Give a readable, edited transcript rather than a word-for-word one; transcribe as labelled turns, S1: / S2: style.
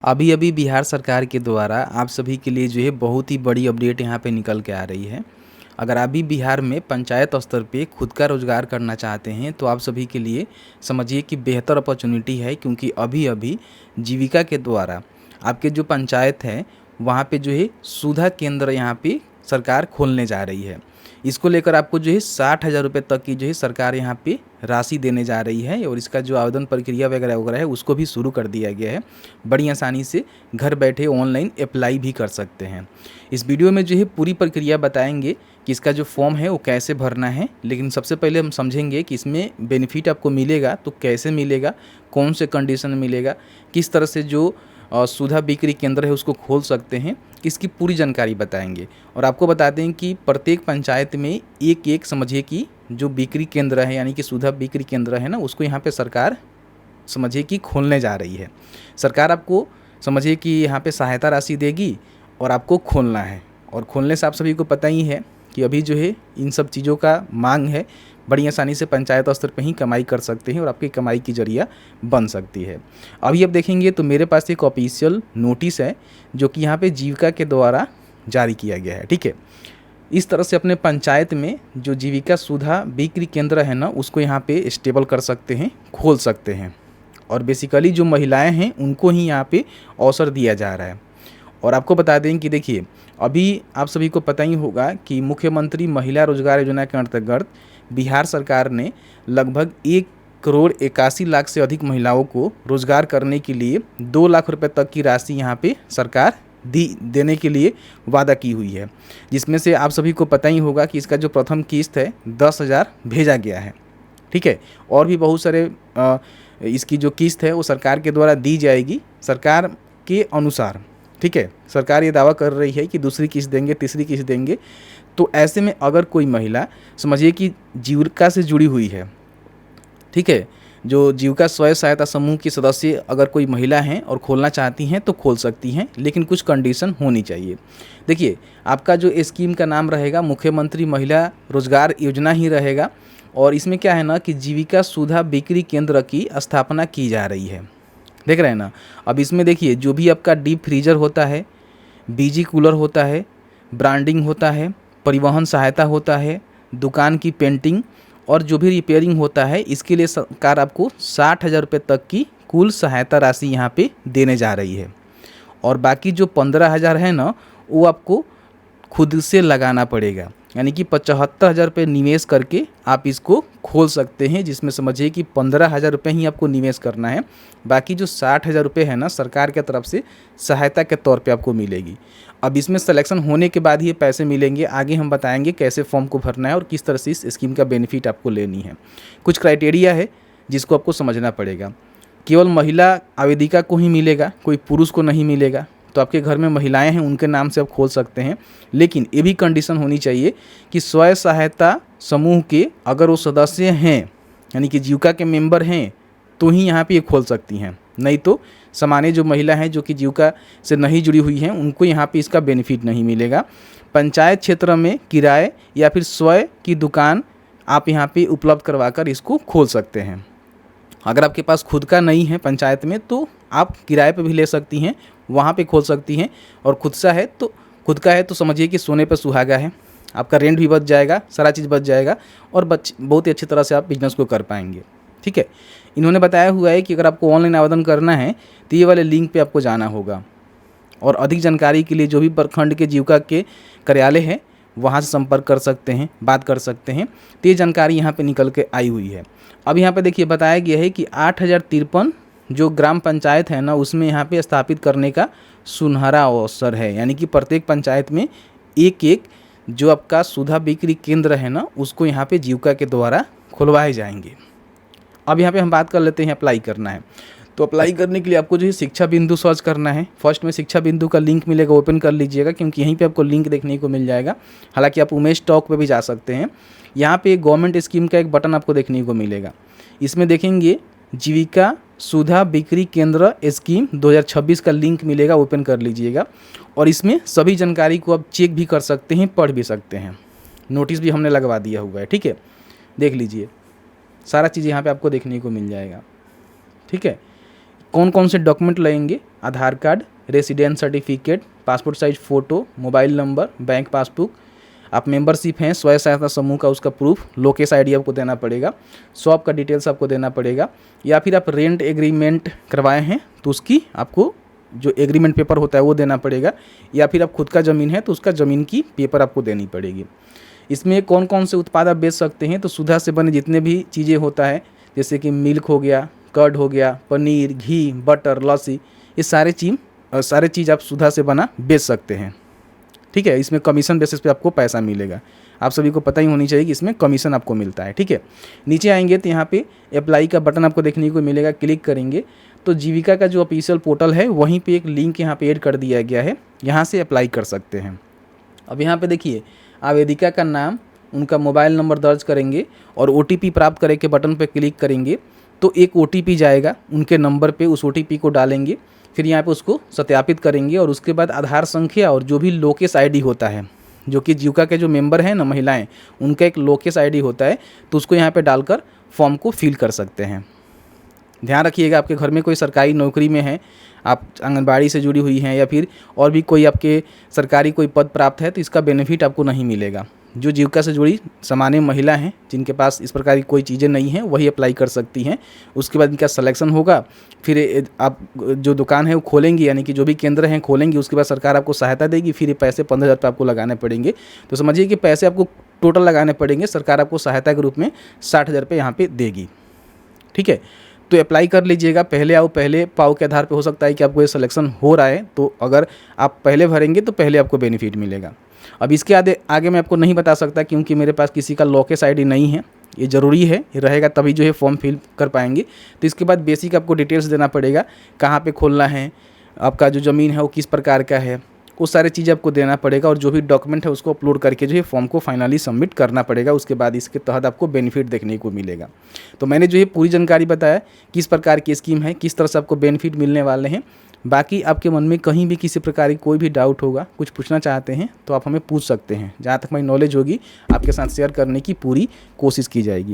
S1: अभी अभी बिहार सरकार के द्वारा आप सभी के लिए जो है बहुत ही बड़ी अपडेट यहाँ पे निकल के आ रही है। अगर आप भी बिहार में पंचायत स्तर पे खुद का रोज़गार करना चाहते हैं तो आप सभी के लिए समझिए कि बेहतर अपॉर्चुनिटी है, क्योंकि अभी अभी जीविका के द्वारा आपके जो पंचायत है वहाँ पे जो है सुधा केंद्र यहाँ पे सरकार खोलने जा रही है। इसको लेकर आपको जो है 60,000 रुपये तक की जो है सरकार यहाँ पे राशि देने जा रही है, और इसका जो आवेदन प्रक्रिया वगैरह वगैरह है उसको भी शुरू कर दिया गया है। बड़ी आसानी से घर बैठे ऑनलाइन अप्लाई भी कर सकते हैं। इस वीडियो में जो है पूरी प्रक्रिया बताएंगे कि इसका जो फॉर्म है वो कैसे भरना है, लेकिन सबसे पहले हम समझेंगे कि इसमें बेनिफिट आपको मिलेगा तो कैसे मिलेगा, कौन से कंडीशन में मिलेगा, किस तरह से जो सुधा बिक्री केंद्र है उसको खोल सकते हैं, इसकी पूरी जानकारी बताएंगे। और आपको बता दें कि प्रत्येक पंचायत में एक एक समझिए कि जो बिक्री केंद्र है यानी कि सुधा बिक्री केंद्र है ना, उसको यहाँ पे सरकार समझिए कि खोलने जा रही है। सरकार आपको समझिए कि यहाँ पे सहायता राशि देगी और आपको खोलना है। और खोलने से आप सभी को पता ही है कि अभी जो है इन सब चीज़ों का मांग है। बड़ी आसानी से पंचायत स्तर पे ही कमाई कर सकते हैं और आपकी कमाई की जरिया बन सकती है। अभी आप देखेंगे तो मेरे पास एक ऑफिशियल नोटिस है जो कि यहाँ पे जीविका के द्वारा जारी किया गया है। ठीक है, इस तरह से अपने पंचायत में जो जीविका सुधा बिक्री केंद्र है ना उसको यहाँ पे स्टेबल कर सकते हैं, खोल सकते हैं। और बेसिकली जो महिलाएं हैं उनको ही यहाँ पे अवसर दिया जा रहा है। और आपको बता दें कि देखिए अभी आप सभी को पता ही होगा कि मुख्यमंत्री महिला रोजगार योजना के अंतर्गत बिहार सरकार ने लगभग 1,81,00,000 से अधिक महिलाओं को रोजगार करने के लिए 2 लाख रुपए तक की राशि यहाँ पे सरकार देने के लिए वादा की हुई है, जिसमें से आप सभी को पता ही होगा कि इसका जो प्रथम किस्त है 10,000 भेजा गया है। ठीक है, और भी बहुत सारे इसकी जो किस्त है वो सरकार के द्वारा दी जाएगी सरकार के अनुसार। ठीक है, सरकार ये दावा कर रही है कि दूसरी किस्त देंगे, तीसरी किस्त देंगे। तो ऐसे में अगर कोई महिला समझिए कि जीविका से जुड़ी हुई है, ठीक है, जो जीविका स्वयं सहायता समूह की सदस्य अगर कोई महिला हैं और खोलना चाहती हैं तो खोल सकती हैं, लेकिन कुछ कंडीशन होनी चाहिए। देखिए आपका जो स्कीम का नाम रहेगा मुख्यमंत्री महिला रोजगार योजना ही रहेगा। और इसमें क्या है ना कि जीविका सुधा बिक्री केंद्र की स्थापना की जा रही है। देख रहे हैं ना। अब इसमें देखिए जो भी आपका डीप फ्रीजर होता है, बीजी कूलर होता है, ब्रांडिंग होता है, परिवहन सहायता होता है, दुकान की पेंटिंग और जो भी रिपेयरिंग होता है, इसके लिए सरकार आपको 60,000 रुपये तक की कुल सहायता राशि यहाँ पे देने जा रही है। और बाकी जो 15,000 है ना वो आपको खुद से लगाना पड़ेगा, यानी कि 75,000 रुपये निवेश करके आप इसको खोल सकते हैं, जिसमें समझिए कि 15,000 रुपये ही आपको निवेश करना है। बाकी जो 60,000 रुपये है ना सरकार के तरफ से सहायता के तौर पे आपको मिलेगी। अब इसमें सिलेक्शन होने के बाद ही पैसे मिलेंगे। आगे हम बताएंगे कैसे फॉर्म को भरना है और किस तरह से इस स्कीम का बेनिफिट आपको लेनी है। कुछ क्राइटेरिया है जिसको आपको समझना पड़ेगा। केवल महिला आवेदिका को ही मिलेगा, कोई पुरुष को नहीं मिलेगा। तो आपके घर में महिलाएं हैं उनके नाम से आप खोल सकते हैं, लेकिन ये भी कंडीशन होनी चाहिए कि स्वयं सहायता समूह के अगर वो सदस्य हैं यानी कि जीविका के मेंबर हैं तो ही यहाँ पे ये खोल सकती हैं। नहीं तो सामान्य जो महिला हैं जो कि जीविका से नहीं जुड़ी हुई हैं उनको यहाँ पे इसका बेनिफिट नहीं मिलेगा। पंचायत क्षेत्र में किराए या फिर स्वयं की दुकान आप यहाँ पे उपलब्ध करवा कर इसको खोल सकते हैं। अगर आपके पास खुद का नहीं है पंचायत में तो आप किराए पे भी ले सकती हैं, वहाँ पे खोल सकती हैं। और खुद का है तो समझिए कि सोने पे सुहागा है। आपका रेंट भी बच जाएगा, सारा चीज़ बच जाएगा और बहुत ही अच्छी तरह से आप बिजनेस को कर पाएंगे। ठीक है, इन्होंने बताया हुआ है कि अगर आपको ऑनलाइन आवेदन करना है तो ये वाले लिंक पे आपको जाना होगा। और अधिक जानकारी के लिए जो भी प्रखंड के जीविका के कार्यालय है वहाँ से संपर्क कर सकते हैं, बात कर सकते हैं। तो ये जानकारी यहाँ पे निकल के आई हुई है। अब यहाँ पे देखिए बताया गया है कि 8,053 जो ग्राम पंचायत है ना उसमें यहाँ पे स्थापित करने का सुनहरा अवसर है, यानी कि प्रत्येक पंचायत में एक एक जो आपका सुधा बिक्री केंद्र है ना उसको यहाँ पे जीविका के द्वारा खुलवाए जाएंगे। अब यहाँ पे हम बात कर लेते हैं अप्लाई करना है। तो अप्लाई करने के लिए आपको जो है शिक्षा बिंदु सर्च करना है। फर्स्ट में शिक्षा बिंदु का लिंक मिलेगा, ओपन कर लीजिएगा क्योंकि यहीं पे आपको लिंक देखने को मिल जाएगा। हालांकि आप उमेश टॉक पे भी जा सकते हैं। यहाँ पे गवर्नमेंट स्कीम का एक बटन आपको देखने को मिलेगा। इसमें देखेंगे जीविका सुधा बिक्री केंद्र स्कीम 2026 का लिंक मिलेगा, ओपन कर लीजिएगा। और इसमें सभी जानकारी को आप चेक भी कर सकते हैं, पढ़ भी सकते हैं। नोटिस भी हमने लगवा दिया हुआ है। ठीक है, देख लीजिए सारा चीज़ यहाँ पे आपको देखने को मिल जाएगा। ठीक है, कौन कौन से डॉक्यूमेंट लगेंगे, Aadhaar card, residence certificate, passport size photo, mobile number, bank passbook, आप मेंबरशिप हैं स्वयं सहायता समूह का उसका प्रूफ, लोकेश आईडी आपको देना पड़ेगा, शॉप का डिटेल्स आपको देना पड़ेगा, या फिर आप रेंट एग्रीमेंट करवाए हैं तो उसकी आपको जो एग्रीमेंट पेपर होता है वो देना पड़ेगा, या फिर आप खुद का ज़मीन है तो उसका ज़मीन की पेपर आपको देनी पड़ेगी। इसमें कौन कौन से उत्पाद आप बेच सकते हैं, तो सुधा से बने जितने भी चीज़ें होता है जैसे कि मिल्क हो गया, कर्ड हो गया, पनीर, घी, बटर, लस्सी, ये सारे चीज़ आप सुधा से बना बेच सकते हैं। ठीक है, इसमें कमीशन बेसिस पे आपको पैसा मिलेगा। आप सभी को पता ही होनी चाहिए कि इसमें कमीशन आपको मिलता है। ठीक है, नीचे आएंगे तो यहाँ पे अप्लाई का बटन आपको देखने को मिलेगा, क्लिक करेंगे तो जीविका का जो ऑफिशियल पोर्टल है वहीं पे एक लिंक यहाँ पे ऐड कर दिया गया है, यहाँ से अप्लाई कर सकते हैं। अब यहाँ पे देखिए आवेदिका का नाम, उनका मोबाइल नंबर दर्ज करेंगे और OTP प्राप्त करे के बटन पर क्लिक करेंगे तो एक OTP जाएगा उनके नंबर पे, उस OTP को डालेंगे, फिर यहाँ पे उसको सत्यापित करेंगे और उसके बाद आधार संख्या और जो भी लोकेश आईडी होता है, जो कि जीविका के जो मेंबर हैं ना महिलाएं, उनका एक लोकेश आईडी होता है तो उसको यहाँ पे डालकर फॉर्म को फिल कर सकते हैं। ध्यान रखिएगा आपके घर में कोई सरकारी नौकरी में है, आप आंगनबाड़ी से जुड़ी हुई हैं या फिर और भी कोई आपके सरकारी कोई पद प्राप्त है तो इसका बेनिफिट आपको नहीं मिलेगा। जो जीविका से जुड़ी सामान्य महिला हैं जिनके पास इस प्रकार की कोई चीज़ें नहीं हैं वही अप्लाई कर सकती हैं। उसके बाद इनका सिलेक्शन होगा, फिर आप जो दुकान है वो खोलेंगी, यानी कि जो भी केंद्र हैं खोलेंगी, उसके बाद सरकार आपको सहायता देगी, फिर ये पैसे 15,000 रुपये आपको लगाने पड़ेंगे। तो समझिए कि पैसे आपको टोटल लगाने पड़ेंगे, सरकार आपको सहायता के रूप में 60,000 रुपये यहाँ पर देगी। ठीक है, तो अप्लाई कर लीजिएगा, पहले आओ पहले पाओ के आधार पे हो सकता है कि आपको ये सिलेक्शन हो रहा है, तो अगर आप पहले भरेंगे तो पहले आपको बेनिफिट मिलेगा। अब इसके आगे मैं आपको नहीं बता सकता क्योंकि मेरे पास किसी का लोकेश आईडी नहीं है, ये ज़रूरी है, ये रहेगा तभी जो है फॉर्म फिल कर पाएंगे। तो इसके बाद बेसिक आपको डिटेल्स देना पड़ेगा, कहाँ पे खोलना है, आपका जो ज़मीन है वो किस प्रकार का है, वो सारी चीज़ें आपको देना पड़ेगा और जो भी डॉक्यूमेंट है उसको अपलोड करके जो है फॉर्म को फाइनली सबमिट करना पड़ेगा। उसके बाद इसके तहत आपको बेनिफिट देखने को मिलेगा। तो मैंने जो है पूरी जानकारी बताया किस प्रकार की स्कीम है, किस तरह से आपको बेनिफिट मिलने वाले हैं। बाकी आपके मन में कहीं भी किसी प्रकार की कोई भी डाउट होगा, कुछ पूछना चाहते हैं तो आप हमें पूछ सकते हैं। जहाँ तक मेरी नॉलेज होगी आपके साथ शेयर करने की पूरी कोशिश की जाएगी।